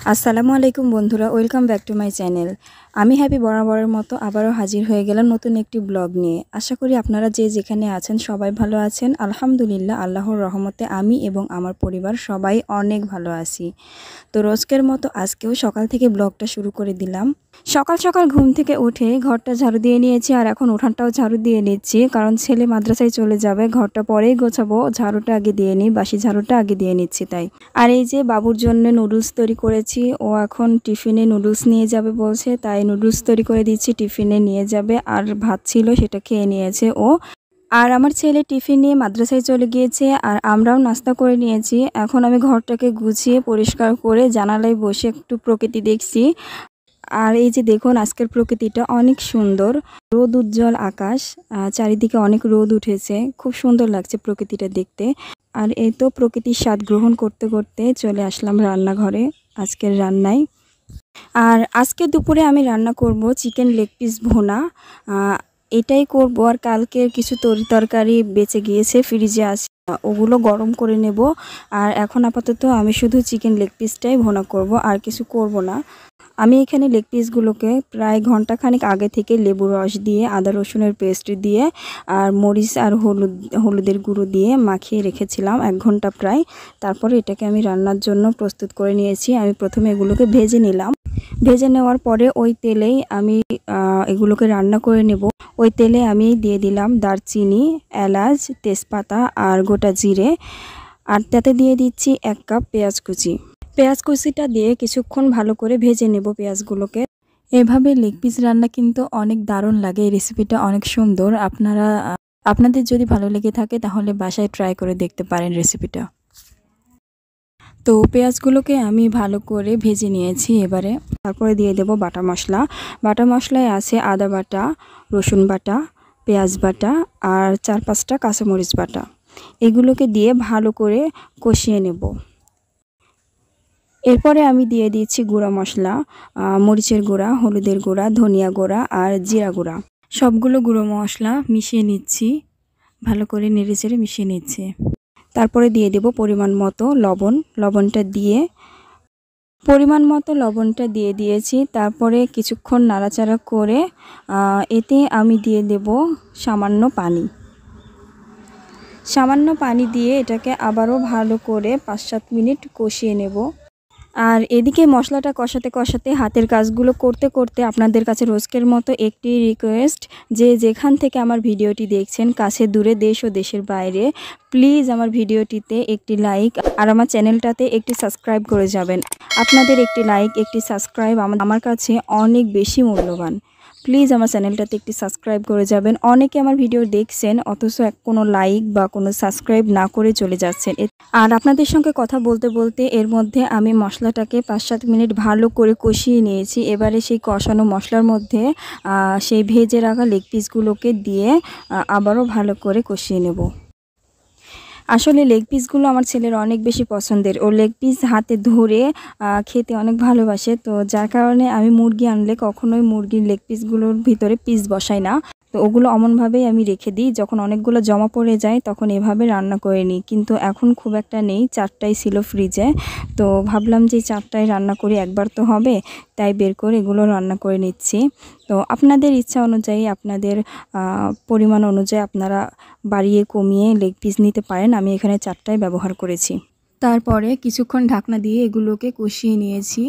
আসসালামু আলাইকুম বন্ধুরা, welcome back to my channel. আমি হ্যাপি বরাবরের মতো আবারও হাজির হয়ে গেলাম নতুন একটি ব্লগ নিয়ে। আশা করি আপনারা যে যেখানে আছেন সবাই ভালো আছেন। আলহামদুলিল্লাহ, আল্লাহর রহমতে আমি এবং আমার পরিবার সবাই অনেক ভালো আছি। তো রোজকের মতো আজকেও সকাল থেকে ব্লগটা শুরু করে দিলাম। সকাল সকাল ঘুম থেকে উঠে ঘরটা ঝাড়ু দিয়ে নিয়েছি, আর এখন উঠানটাও ঝাড়ু দিয়ে নিচ্ছি, কারণ ছেলে মাদ্রাসায় চলে যাবে। ঘরটা পরেই গোছাবো, ঝাড়ুটা আগে দিয়ে নিই, বাসি ঝাড়ুটা আগে দিয়ে নিচ্ছি তাই। আর এই যে বাবুর জন্য নুডলস তৈরি করেছি, ও এখন টিফিনে নুডলস নিয়ে যাবে বলছে, তাই নুডলস তৈরি করে দিচ্ছি, টিফিনে নিয়ে যাবে। আর ভাত ছিল সেটা খেয়ে নিয়েছে ও। আর আমার ছেলে টিফিন নিয়ে মাদ্রাসায় চলে গিয়েছে, আর আমরাও নাস্তা করে নিয়েছি। এখন আমি ঘরটাকে গুছিয়ে পরিষ্কার করে জানালায় বসে একটু প্রকৃতি দেখছি। আর এই যে দেখুন, আজকের প্রকৃতিটা অনেক সুন্দর, রোদ উজ্জ্বল আকাশ, চারিদিকে অনেক রোদ উঠেছে, খুব সুন্দর লাগছে প্রকৃতিটা দেখতে। আর এই তো প্রকৃতির স্বাদ গ্রহণ করতে করতে চলে আসলাম রান্নাঘরে আজকের রান্নায়। আর আজকে দুপুরে আমি রান্না করব চিকেন লেগ পিস ভুনা, এটাই করব। আর কালকের কিছু তরকারি বেঁচে গিয়েছে, ফ্রিজে আছে, ওগুলো গরম করে নেব। আর এখন আপাতত আমি শুধু চিকেন লেগ পিসটাই ভুনা করব, আর কিছু করব না। আমি এখানে লেগ পিসগুলোকে প্রায় ঘন্টাখানেক আগে থেকে লেবু রস দিয়ে, আদা রসুনের পেস্ট দিয়ে, আর মরিচ আর হলুদের গুঁড়ো দিয়ে মাখিয়ে রেখেছিলাম 1 ঘন্টা প্রায়। তারপরে এটাকে আমি রান্নার জন্য প্রস্তুত করে নিয়েছি। আমি প্রথমে এগুলোকে ভেজে নিলাম। ভেজে নেওয়ার পরে ওই তেলেই আমি এগুলোকে রান্না করে নেব। ওই তেলে আমি দিয়ে দিলাম দারচিনি, এলাচ, তেজপাতা আর গোটা জিরে। আর তাতে দিয়ে দিচ্ছি 1 কাপ পেঁয়াজ কুচি। পেঁয়াজ কুচিটা দিয়ে কিছুক্ষণ ভালো করে ভেজে নেব পেঁয়াজগুলোকে। এভাবে লেগ পিস রান্না কিন্তু অনেক দারুণ লাগে, এই রেসিপিটা অনেক সুন্দর। আপনাদের যদি ভালো লেগে থাকে তাহলে বাসায় ট্রাই করে দেখতে পারেন রেসিপিটা। তো পেঁয়াজগুলোকে আমি ভালো করে ভেজে নিয়েছি এবারে। তারপরে দিয়ে দেব বাটা মশলা। বাটা মশলায় আছে আদা বাটা, রসুন বাটা, পেঁয়াজ বাটা আর 4-5টা কাঁচামরিচ বাটা। এগুলোকে দিয়ে ভালো করে কষিয়ে নেব। এরপরে আমি দিয়ে দিচ্ছি গুঁড়া মশলা, মরিচের গুঁড়া, হলুদের গুঁড়া, ধনিয়া গুঁড়া আর জিরা গুঁড়া। সবগুলো গুঁড়ো মশলা মিশিয়ে নিচ্ছি, ভালো করে নেড়েচেড়ে মিশিয়ে নিচ্ছি। তারপরে দিয়ে দেব পরিমাণ মতো লবণ। পরিমাণ মতো লবণটা দিয়ে দিয়েছি। তারপরে কিছুক্ষণ নাড়াচাড়া করে এতে আমি দিয়ে দেব সামান্য পানি। সামান্য পানি দিয়ে এটাকে আবারও ভালো করে 5-7 মিনিট কষিয়ে নেব। আর এদিকে মশলাটা কষাতে কষাতে হাতের কাজগুলো করতে করতে আপনাদের কাছে রোজকের মতো একটি রিকোয়েস্ট, যে যেখান থেকে আমার ভিডিওটি দেখছেন, কাছে দূরে, দেশ ও দেশের বাইরে, প্লিজ আমার ভিডিওটিতে একটি লাইক আর আমার চ্যানেলটাতে একটি সাবস্ক্রাইব করে যাবেন। আপনাদের একটি লাইক, একটি সাবস্ক্রাইব আমার কাছে অনেক বেশি মূল্যবান। প্লিজ আমার চ্যানেলটাতে একটি সাবস্ক্রাইব করে যাবেন। অনেকে আমার ভিডিও দেখছেন অথচ কোনো লাইক বা কোনো সাবস্ক্রাইব না করে চলে যাচ্ছেন। আর আপনাদের সঙ্গে কথা বলতে বলতে এর মধ্যে আমি মশলাটাকে 5-7 মিনিট ভালো করে কষিয়ে নিয়েছি। এবারে সেই কষানো মশলার মধ্যে সেই ভেজে রাখা লেগ পিসগুলোকে দিয়ে আবারও ভালো করে কষিয়ে নেব। আসলে লেগ পিসগুলো আমার ছেলের অনেক বেশি পছন্দের। ও লেগ পিস হাতে ধরে খেতে অনেক ভালোবাসে। তো যার কারণে আমি মুরগি আনলে কখনোই মুরগির লেগ পিসগুলোর ভিতরে পিস বসাই না। তো ওগুলো অমনভাবেই আমি রেখে দিই। যখন অনেকগুলো জমা পড়ে যায় তখন এভাবে রান্না করে নিই। কিন্তু এখন খুব একটা নেই, 4টাই ছিল ফ্রিজে। তো ভাবলাম যে 4টাই রান্না করি, একবার তো হবে, তাই বের করে এগুলো রান্না করে নিচ্ছি। তো আপনাদের ইচ্ছা অনুযায়ী, আপনাদের পরিমাণ অনুযায়ী আপনারা বাড়িয়ে কমিয়ে লেগ পিস নিতে পারেন। আমি এখানে 4টাই ব্যবহার করেছি। তারপরে কিছুক্ষণ ঢাকনা দিয়ে এগুলোকে কষিয়ে নিয়েছি।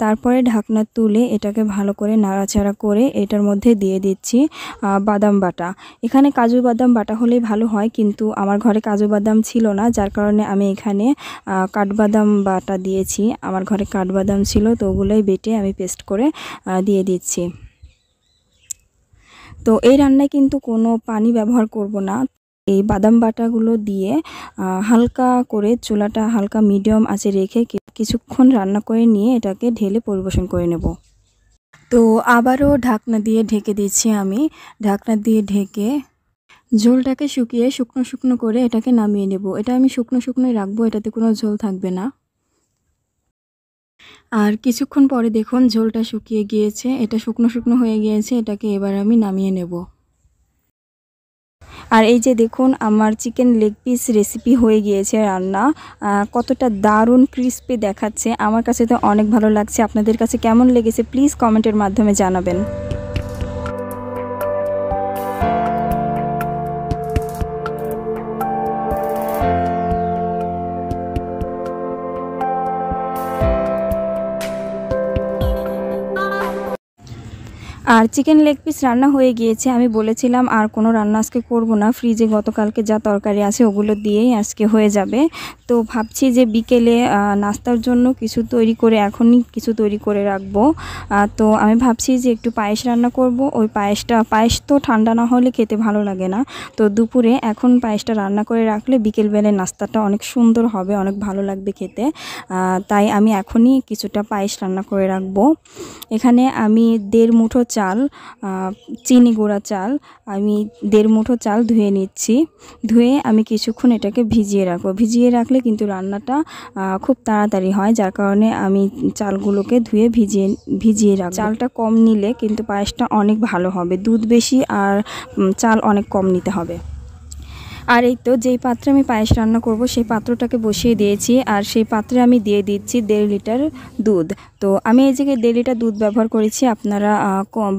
তারপরে ঢাকনা তুলে এটাকে ভালো করে নাড়াচাড়া করে এটার মধ্যে দিয়ে দিচ্ছি বাদাম বাটা। এখানে কাজু বাদাম বাটা হলেই ভালো হয়, কিন্তু আমার ঘরে কাজু বাদাম ছিল না, যার কারণে আমি এখানে কাঠবাদাম বাটা দিয়েছি। আমার ঘরে কাঠবাদাম ছিল, তো ওগুলোই বেটে আমি পেস্ট করে দিয়ে দিচ্ছি। তো এই রান্নায় কিন্তু কোনো পানি ব্যবহার করব না। এই বাদাম বাটাগুলো দিয়ে হালকা করে চুলাটা হালকা মিডিয়াম আঁচে রেখে কিছুক্ষণ রান্না করে নিয়ে এটাকে ঢেলে পরিবেশন করে নেব। তো আবারও ঢাকনা দিয়ে ঢেকে দিচ্ছি আমি। ঢাকনা দিয়ে ঢেকে ঝোলটাকে শুকিয়ে শুকনো শুকনো করে এটাকে নামিয়ে নেব। এটা আমি শুকনো শুকনোই রাখবো, এটাতে কোনো ঝোল থাকবে না। আর কিছুক্ষণ পরে দেখুন ঝোলটা শুকিয়ে গিয়েছে, এটা শুকনো শুকনো হয়ে গিয়েছে। এটাকে এবার আমি নামিয়ে নেব। আর এই যে দেখুন আমার চিকেন লেগ পিস রেসিপি হয়ে গিয়েছে রান্না। কতটা দারুণ ক্রিস্পি দেখাচ্ছে, আমার কাছে তো অনেক ভালো লাগছে। আপনাদের কাছে কেমন লেগেছে প্লিজ কমেন্টের মাধ্যমে জানাবেন। আর চিকেন লেগ পিস রান্না হয়ে গিয়েছে। আমি বলেছিলাম আর কোনো রান্না আজকে করব না, ফ্রিজে গতকালকে যা তরকারি আছে ওগুলো দিয়েই আজকে হয়ে যাবে। তো ভাবছি যে বিকেলে নাস্তার জন্য কিছু তৈরি করে এখনই কিছু তৈরি করে রাখবো। তো আমি ভাবছি যে একটু পায়েস রান্না করব। ওই পায়েস তো ঠান্ডা না হলে খেতে ভালো লাগে না। তো দুপুরে এখন পায়েসটা রান্না করে রাখলে বিকেলবেলায় নাস্তাটা অনেক সুন্দর হবে, অনেক ভালো লাগবে খেতে। তাই আমি এখনই কিছুটা পায়েস রান্না করে রাখবো। এখানে আমি 1.5 মুঠো চাল, চিনি গুঁড়া চাল, আমি 1.5 মুঠো চাল ধুয়ে নিচ্ছি। ধুয়ে আমি কিছুক্ষণ এটাকে ভিজিয়ে রাখবো। ভিজিয়ে রাখলে কিন্তু রান্নাটা খুব তাড়াতাড়ি হয়, যার কারণে আমি চালগুলোকে ধুয়ে ভিজিয়ে রাখবো। চালটা কম নিলে কিন্তু পায়েসটা অনেক ভালো হবে, দুধ বেশি আর চাল অনেক কম নিতে হবে। আর এই তো যেই পাত্রে আমি পায়েস রান্না করব সেই পাত্রটাকে বসিয়ে দিয়েছি, আর সেই পাত্রে আমি দিয়ে দিচ্ছি 1.5 লিটার দুধ। তো আমি এই জায়গায় 1.5 লিটার দুধ ব্যবহার করেছি, আপনারা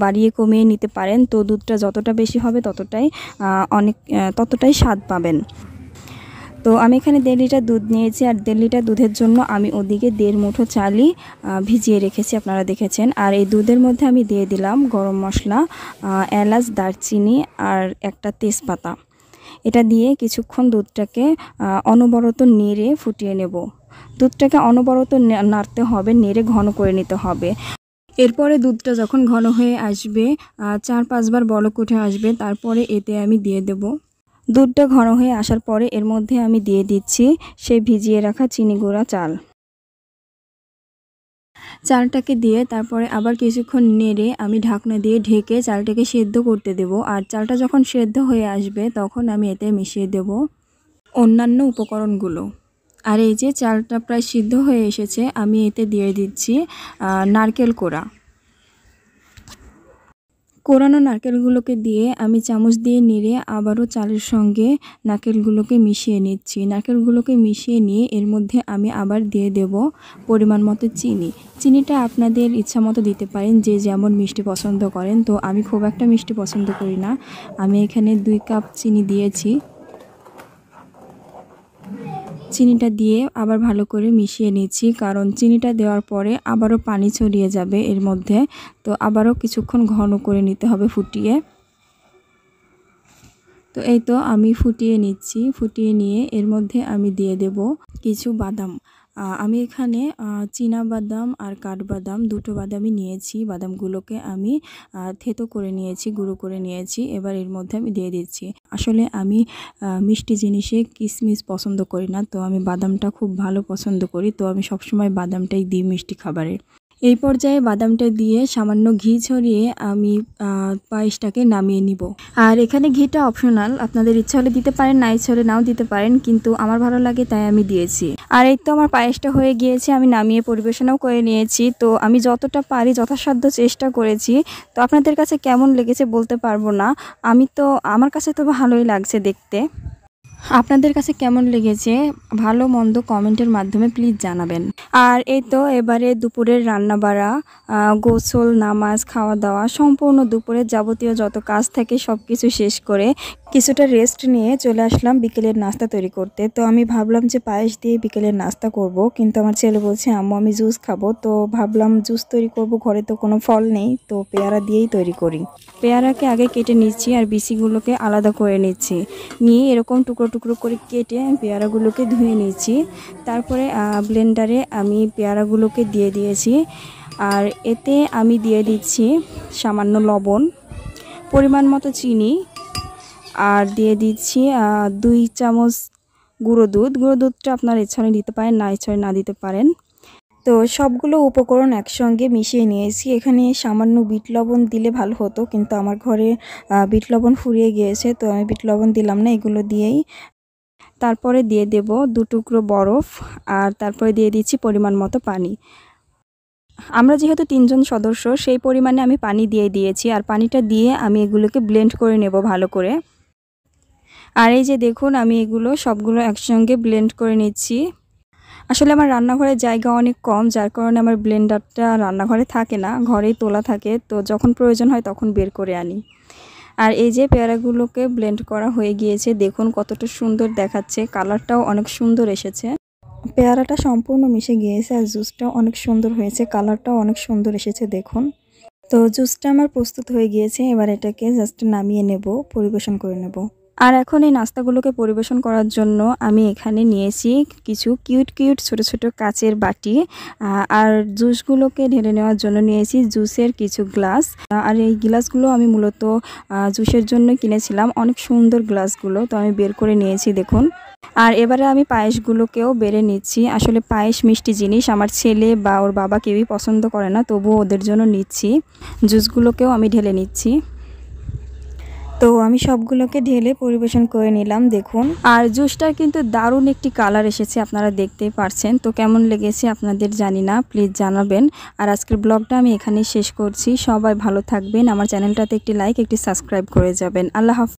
বাড়িয়ে কমিয়ে নিতে পারেন। তো দুধটা যতটা বেশি হবে ততটাই স্বাদ পাবেন। তো আমি এখানে 1.5 লিটার দুধ নিয়েছি, আর 1.5 লিটার দুধের জন্য আমি ওদিকে 1.5 মুঠো চালই ভিজিয়ে রেখেছি, আপনারা দেখেছেন। আর এই দুধের মধ্যে আমি দিয়ে দিলাম গরম মশলা, এলাচ, দারচিনি আর একটা তেজপাতা। এটা দিয়ে কিছুক্ষণ দুধটাকে অনবরত নেড়ে ফুটিয়ে নেব। দুধটাকে অনবরত নাড়তে হবে, নেড়ে ঘন করে নিতে হবে। এরপরে দুধটা যখন ঘন হয়ে আসবে, 4-5 বার বলক উঠে আসবে, তারপরে এতে আমি দিয়ে দেব। দুধটা ঘন হয়ে আসার পরে এর মধ্যে আমি দিয়ে দিচ্ছি সেই ভিজিয়ে রাখা চিনি গুঁড়া চাল। চালটাকে দিয়ে তারপরে আবার কিছুক্ষণ নেড়ে আমি ঢাকনা দিয়ে ঢেকে চালটাকে সেদ্ধ করতে দেব। আর চালটা যখন সেদ্ধ হয়ে আসবে তখন আমি এতে মিশিয়ে দেব অন্যান্য উপকরণগুলো। আর এই যে চালটা প্রায় সিদ্ধ হয়ে এসেছে, আমি এতে দিয়ে দিচ্ছি নারকেল কোড়া। কোরানো নারকেলগুলোকে দিয়ে আমি চামচ দিয়ে নেড়ে আবারও চালের সঙ্গে নারকেলগুলোকে মিশিয়ে নিচ্ছি। নারকেলগুলোকে মিশিয়ে নিয়ে এর মধ্যে আমি আবার দিয়ে দেব পরিমাণ মতো চিনি। চিনিটা আপনাদের ইচ্ছা মতো দিতে পারেন, যে যেমন মিষ্টি পছন্দ করেন। তো আমি খুব একটা মিষ্টি পছন্দ করি না, আমি এখানে 2 কাপ চিনি দিয়েছি। চিনিটা দিয়ে আবার ভালো করে মিশিয়ে নিচ্ছি, কারণ চিনিটা দেওয়ার পরে আবারও পানি ছড়িয়ে যাবে এর মধ্যে। তো আবারও কিছুক্ষণ ঘন করে নিতে হবে ফুটিয়ে। তো এই তো আমি ফুটিয়ে নিচ্ছি। ফুটিয়ে নিয়ে এর মধ্যে আমি দিয়ে দেব কিছু বাদাম। আমি এখানে চীনা বাদাম আর কাঠবাদাম দুটো বাদামই নিয়েছি। বাদামগুলোকে আমি থেতো করে নিয়েছি, গুঁড়ো করে নিয়েছি। এবার এর মধ্যে আমি দিয়ে দিচ্ছি। আসলে আমি মিষ্টি জিনিসে কিশমিশ পছন্দ করি না, তো আমি বাদামটা খুব ভালো পছন্দ করি। তো আমি সবসময় বাদামটাই দিই মিষ্টি খাবারে। এই পর্যায়ে বাদামটা দিয়ে সামান্য ঘি ছড়িয়ে আমি পায়েসটাকে নামিয়ে নিব। আর এখানে ঘিটা অপশনাল, আপনাদের ইচ্ছা হলে দিতে পারেন, না ইচ্ছা হলে নাও দিতে পারেন, কিন্তু আমার ভালো লাগে তাই আমি দিয়েছি। আর এই তো আমার পায়েসটা হয়ে গিয়েছে, আমি নামিয়ে পরিবেশনও করে নিয়েছি। তো আমি যতটা পারি যথাসাধ্য চেষ্টা করেছি। তো আপনাদের কাছে কেমন লেগেছে বলতে পারবো না, আমার কাছে তো ভালোই লাগছে দেখতে। আপনাদের কাছে কেমন লেগেছে ভালো মন্দ কমেন্টের মাধ্যমে প্লিজ জানাবেন। আর এই তো এবারে দুপুরের রান্না বাড়া, গোসল, নামাজ, খাওয়া দাওয়া, সম্পূর্ণ দুপুরের যাবতীয় যত কাজ থাকে সব কিছু শেষ করে কিছুটা রেস্ট নিয়ে চলে আসলাম বিকেলের নাস্তা তৈরি করতে। তো আমি ভাবলাম যে পায়েস দিয়ে বিকেলের নাস্তা করব, কিন্তু আমার ছেলে বলছে আম্মু আমি জুস খাবো। তো ভাবলাম জুস তৈরি করব, ঘরে তো কোনো ফল নেই, তো পেয়ারা দিয়েই তৈরি করি। পেয়ারাকে আগে কেটে নিচ্ছি আর বিচিগুলোকে আলাদা করে নিচ্ছি। নিয়ে এরকম টুকরো টুকরো করে কেটে পেয়ারাগুলোকে ধুয়ে নিচ্ছি। তারপরে ব্লেন্ডারে আমি পেয়ারাগুলোকে দিয়ে দিয়েছি। আর এতে আমি দিয়ে দিচ্ছি সামান্য লবণ, পরিমাণ মতো চিনি, আর দিয়ে দিচ্ছি 2 চামচ গুঁড়ো দুধ। গুঁড়ো দুধটা আপনার ইচ্ছা হলে দিতে পারেন, না ইচ্ছা হলে না দিতে পারেন। তো সবগুলো উপকরণ একসঙ্গে মিশিয়ে নিয়েছি। এখানে সামান্য বিট লবণ দিলে ভালো হতো, কিন্তু আমার ঘরে বিট লবণ ফুরিয়ে গিয়েছে, তো আমি বিট লবণ দিলাম না, এগুলো দিয়েই। তারপরে দিয়ে দেব 2 টুকরো বরফ, আর তারপরে দিয়ে দিচ্ছি পরিমাণ মতো পানি। আমরা যেহেতু 3 জন সদস্য, সেই পরিমাণে আমি পানি দিয়ে দিয়েছি। আর পানিটা দিয়ে আমি এগুলোকে ব্লেন্ড করে নেব ভালো করে। আর এই যে দেখুন আমি এগুলো সবগুলো একসঙ্গে ব্লেন্ড করে নিচ্ছি। আসলে আমার রান্নাঘরের জায়গা অনেক কম, যার কারণে আমার ব্লেন্ডারটা রান্নাঘরে থাকে না, ঘরেই তোলা থাকে। তো যখন প্রয়োজন হয় তখন বের করে আনি। আর এই যে পেয়ারাগুলোকে ব্লেন্ড করা হয়ে গিয়েছে, দেখুন কতটা সুন্দর দেখাচ্ছে, কালারটাও অনেক সুন্দর এসেছে। পেয়ারাটা সম্পূর্ণ মিশে গিয়েছে আর জুসটাও অনেক সুন্দর হয়েছে, কালারটাও অনেক সুন্দর এসেছে দেখুন। তো জুসটা আমার প্রস্তুত হয়ে গিয়েছে, এবার এটাকে জাস্ট নামিয়ে নেব, পরিবেশন করে নেব। আর এখন এই নাস্তাগুলোকে পরিবেশন করার জন্য আমি এখানে নিয়েছি কিছু কিউট কিউট ছোট ছোট কাচের বাটি, আর জুসগুলোকে ঢেলে নেওয়ার জন্য নিয়েছি জুসের কিছু গ্লাস। আর এই গ্লাসগুলো আমি মূলত জুসের জন্য কিনেছিলাম, অনেক সুন্দর গ্লাসগুলো, তো আমি বের করে নিয়েছি দেখুন। আর এবারে আমি পায়েসগুলোকেও বেড়ে নিচ্ছি। আসলে পায়েস মিষ্টি জিনিস আমার ছেলে বা ওর বাবা কেউই পছন্দ করে না, তবুও ওদের জন্য নিচ্ছি। জুসগুলোকেও আমি ঢেলে নিচ্ছি। তো আমি সবগুলোকে ঢেলে পরিবেশন করে নিলাম দেখুন। আর জুসটার কিন্তু দারুণ একটি কালার এসেছে, আপনারা দেখতেই পারছেন। তো কেমন লেগেছে আপনাদের জানি না, প্লিজ জানাবেন। আর আজকের ব্লগটা আমি এখানেই শেষ করছি। সবাই ভালো থাকবেন, আমার চ্যানেলটাতে একটি লাইক একটি সাবস্ক্রাইব করে যাবেন। আল্লাহ হাফেজ।